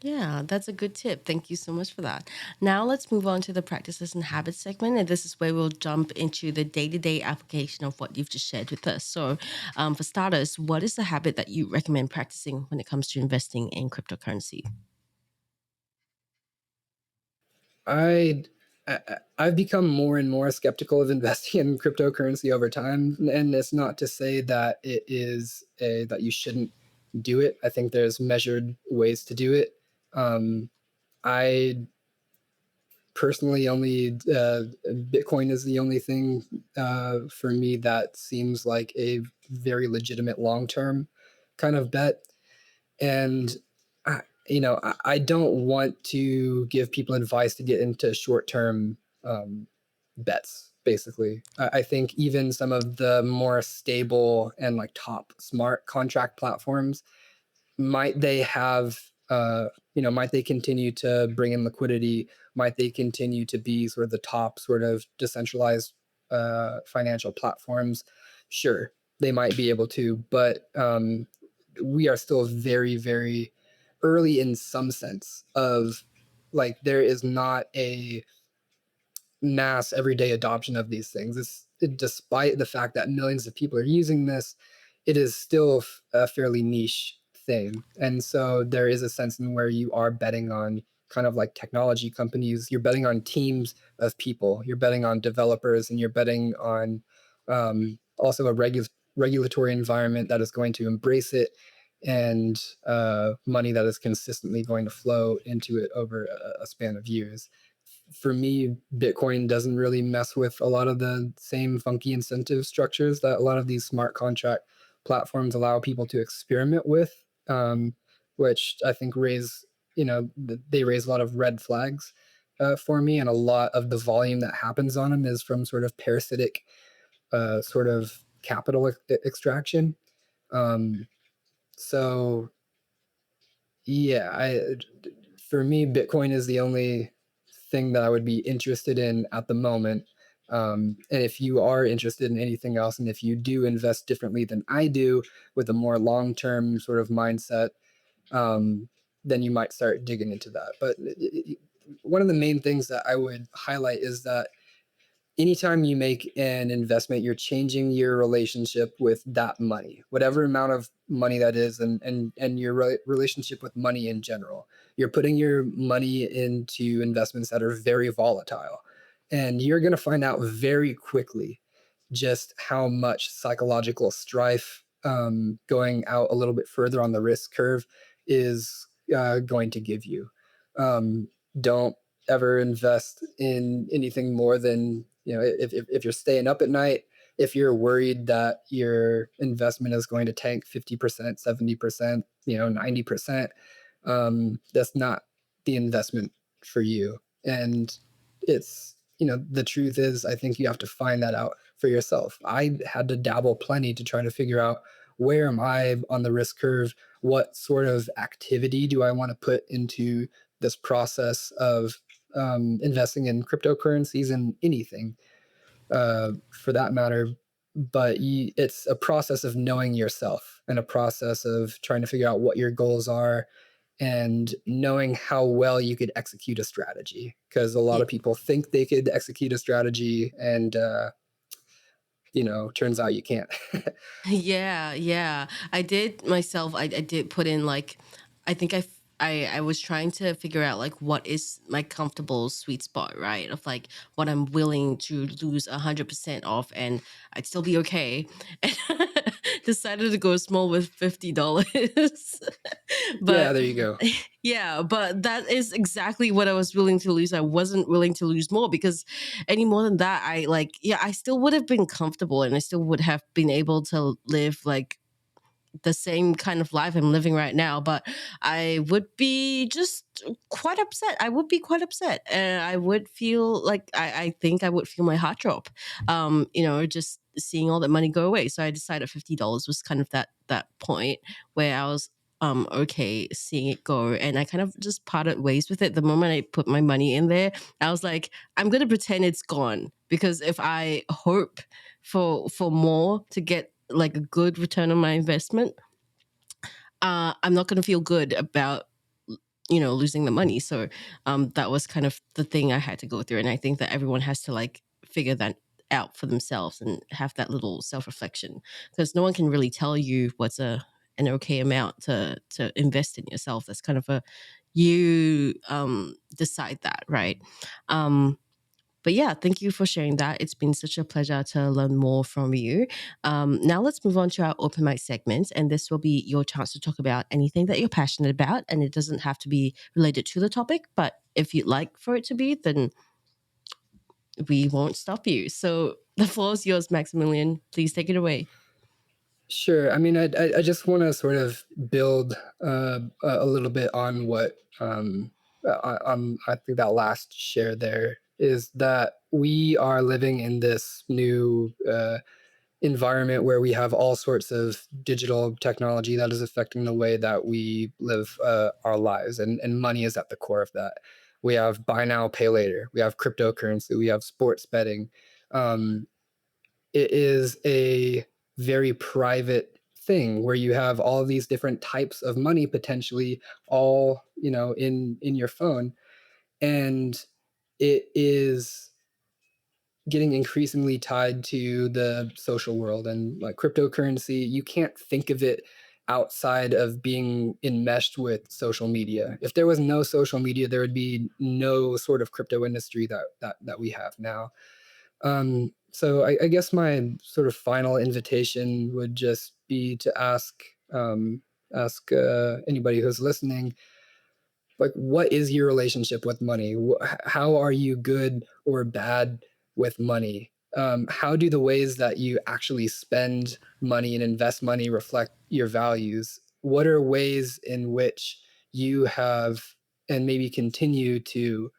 Yeah, that's a good tip. Thank you so much for that. Now let's move on to the practices and habits segment. And this is where we'll jump into the day to day application of what you've just shared with us. So, for starters, what is the habit that you recommend practicing when it comes to investing in cryptocurrency? I I've become more and more skeptical of investing in cryptocurrency over time, and it's not to say that it is that you shouldn't do it. I think there's measured ways to do it. I personally only Bitcoin is the only thing for me that seems like a very legitimate long term kind of bet. And I don't want to give people advice to get into short-term bets. Basically, I think even some of the more stable and like top smart contract platforms, might they have might they continue to bring in liquidity, might they continue to be sort of the top sort of decentralized financial platforms, sure, they might be able to, but we are still very, very early in some sense of, like, there is not a mass everyday adoption of these things. Despite the fact that millions of people are using this, it is still a fairly niche thing. And so there is a sense in where you are betting on kind of like technology companies. You're betting on teams of people. You're betting on developers, and you're betting on also a regulatory environment that is going to embrace it, and money that is consistently going to flow into it over a span of years. For me, Bitcoin doesn't really mess with a lot of the same funky incentive structures that a lot of these smart contract platforms allow people to experiment with, which I think they raise a lot of red flags for me. And a lot of the volume that happens on them is from sort of parasitic sort of capital extraction. Um, so yeah, for me, Bitcoin is the only thing that I would be interested in at the moment. And if you are interested in anything else, and if you do invest differently than I do, with a more long-term sort of mindset, then you might start digging into that. But one of the main things that I would highlight is that anytime you make an investment, you're changing your relationship with that money, whatever amount of money that is, and your relationship with money in general. You're putting your money into investments that are very volatile, and you're going to find out very quickly just how much psychological strife, going out a little bit further on the risk curve, is going to give you. Um, don't ever invest in anything more than, if you're staying up at night, if you're worried that your investment is going to tank 50%, 70%, 90%, that's not the investment for you. And it's, the truth is, I think you have to find that out for yourself. I had to dabble plenty to try to figure out, where am I on the risk curve? What sort of activity do I want to put into this process of investing in cryptocurrencies and anything, for that matter? But it's a process of knowing yourself, and a process of trying to figure out what your goals are, and knowing how well you could execute a strategy. Because a lot Yeah. of people think they could execute a strategy, and turns out you can't. Yeah, yeah. I did myself. I did put in like, I think I was trying to figure out like what is my comfortable sweet spot, right? Of like what I'm willing to lose 100% off, and I'd still be okay. And decided to go small with $50. Yeah, But there you go. yeah, but that is exactly what I was willing to lose. I wasn't willing to lose more, because any more than that, I like, yeah, I still would have been comfortable, and I still would have been able to live like the same kind of life I'm living right now, but I would be just quite upset. I would be quite upset, and I would feel like I think I would feel my heart drop. Just seeing all that money go away. So I decided $50 was kind of that point where I was okay seeing it go, and I kind of just parted ways with it. The moment I put my money in there, I was like, I'm gonna pretend it's gone, because if I hope for more to get like a good return on my investment, I'm not going to feel good about losing the money. So that was kind of the thing I had to go through, and I think that everyone has to like figure that out for themselves and have that little self reflection, because no one can really tell you what's an okay amount to invest in yourself. That's kind of a you decide that, right? Um, but yeah, thank you for sharing that. It's been such a pleasure to learn more from you. Now let's move on to our open mic segment, and this will be your chance to talk about anything that you're passionate about, and it doesn't have to be related to the topic. But if you'd like for it to be, then we won't stop you. So the floor is yours, Maximilian. Please take it away. Sure. I mean, I just want to sort of build a little bit on what I think that last share there is, that we are living in this new environment where we have all sorts of digital technology that is affecting the way that we live our lives, and money is at the core of that. We have buy now, pay later. We have cryptocurrency. We have sports betting. Um, it is a very private thing where you have all these different types of money potentially all, in your phone. And it is getting increasingly tied to the social world, and like cryptocurrency, you can't think of it outside of being enmeshed with social media. If there was no social media, there would be no sort of crypto industry that we have now. So I guess my sort of final invitation would just be to ask anybody who's listening, like, what is your relationship with money? How are you good or bad with money? How do the ways that you actually spend money and invest money reflect your values? What are ways in which you have and maybe continue to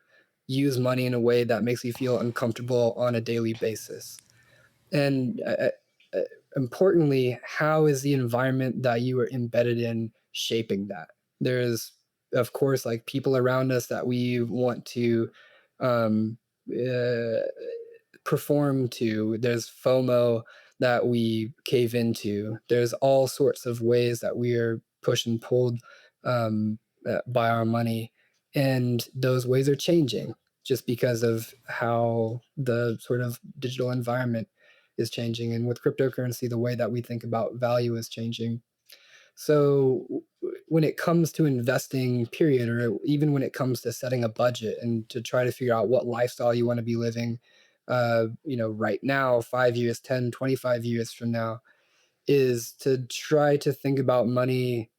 use money in a way that makes you feel uncomfortable on a daily basis? And uh, importantly, how is the environment that you are embedded in shaping that? There's, of course, like people around us that we want to um, uh, perform to. There's FOMO that we cave into. There's all sorts of ways that we are pushed and pulled by our money. And those ways are changing just because of how the sort of digital environment is changing. And with cryptocurrency, the way that we think about value is changing. So when it comes to investing, period, or even when it comes to setting a budget and to try to figure out what lifestyle you want to be living, right now, 5 years, 10, 25 years from now, is to try to think about money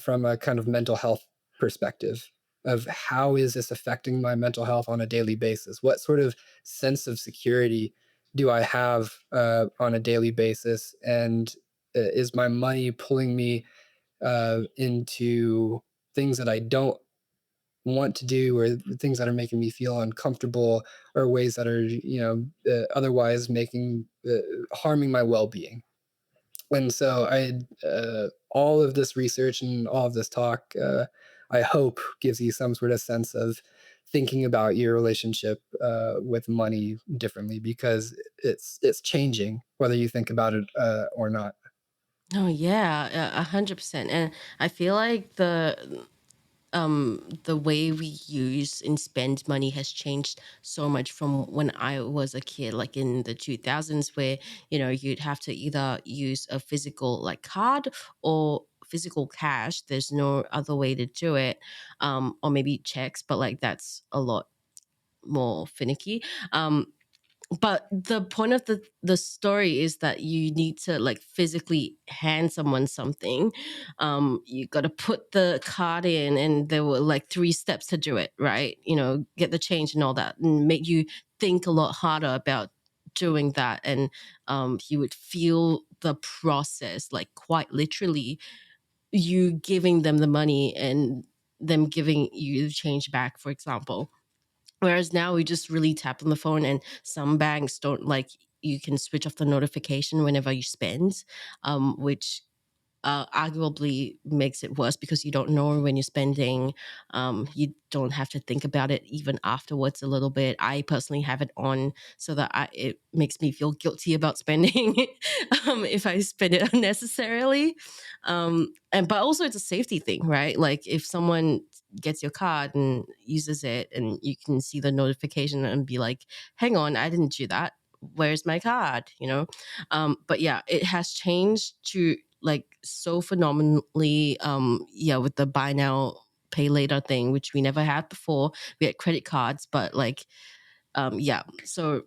from a kind of mental health perspective, of how is this affecting my mental health on a daily basis? What sort of sense of security do I have on a daily basis? And is my money pulling me into things that I don't want to do, or the things that are making me feel uncomfortable, or ways that are, otherwise harming my well-being. And so all of this research and all of this talk, I hope gives you some sort of sense of thinking about your relationship with money differently, because it's changing whether you think about it or not. Oh yeah, 100%. And I feel like the way we use and spend money has changed so much from when I was a kid, like in the 2000s, where you'd have to either use a physical like card or physical cash. There's no other way to do it, or maybe checks, but like that's a lot more finicky. But the point of the story is that you need to like physically hand someone something. You got to put the card in, and there were like 3 steps to do it, right? Get the change and all that, and make you think a lot harder about doing that. And you would feel the process, like quite literally, you giving them the money and them giving you the change back, for example. Whereas now we just really tap on the phone, and some banks don't like, you can switch off the notification whenever you spend, which arguably makes it worse because you don't know when you're spending. You don't have to think about it even afterwards a little bit. I personally have it on so that it makes me feel guilty about spending if I spend it unnecessarily. But also it's a safety thing, right? Like if someone gets your card and uses it, and you can see the notification and be like, hang on, I didn't do that. Where's my card? But yeah, it has changed to like so phenomenally, with the buy now pay later thing, which we never had before. We had credit cards, but like so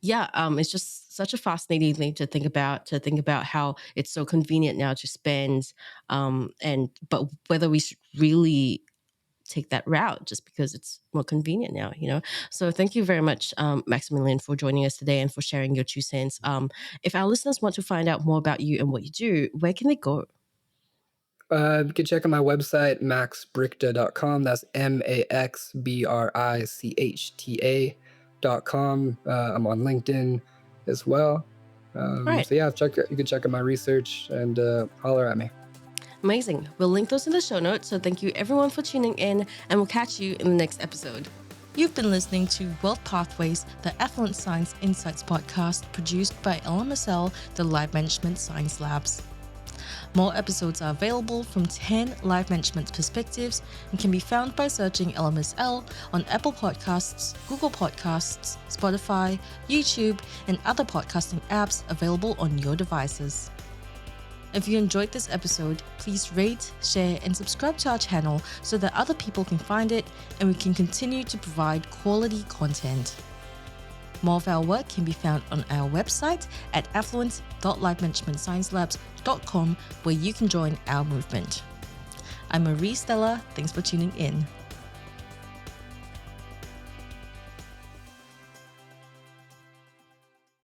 it's just such a fascinating thing to think about how it's so convenient now to spend, but whether we should really take that route just because it's more convenient now. So thank you very much, Maximilian, for joining us today and for sharing your 2 cents. If our listeners want to find out more about you and what you do, where can they go? You can check out my website, maxbrichta.com. That's MAXBRICHTA.com. I'm on LinkedIn as well. Right. So yeah, you can check out my research and holler at me. Amazing. We'll link those in the show notes. So thank you everyone for tuning in, and we'll catch you in the next episode. You've been listening to Wealth Pathways, the Affluence Science Insights Podcast, produced by LMSL, the Life Management Science Labs. More episodes are available from 10 life management perspectives and can be found by searching LMSL on Apple Podcasts, Google Podcasts, Spotify, YouTube, and other podcasting apps available on your devices. If you enjoyed this episode, please rate, share, and subscribe to our channel so that other people can find it and we can continue to provide quality content. More of our work can be found on our website at affluence.lifemanagementsciencelabs.com, where you can join our movement. I'm Marie Stella. Thanks for tuning in.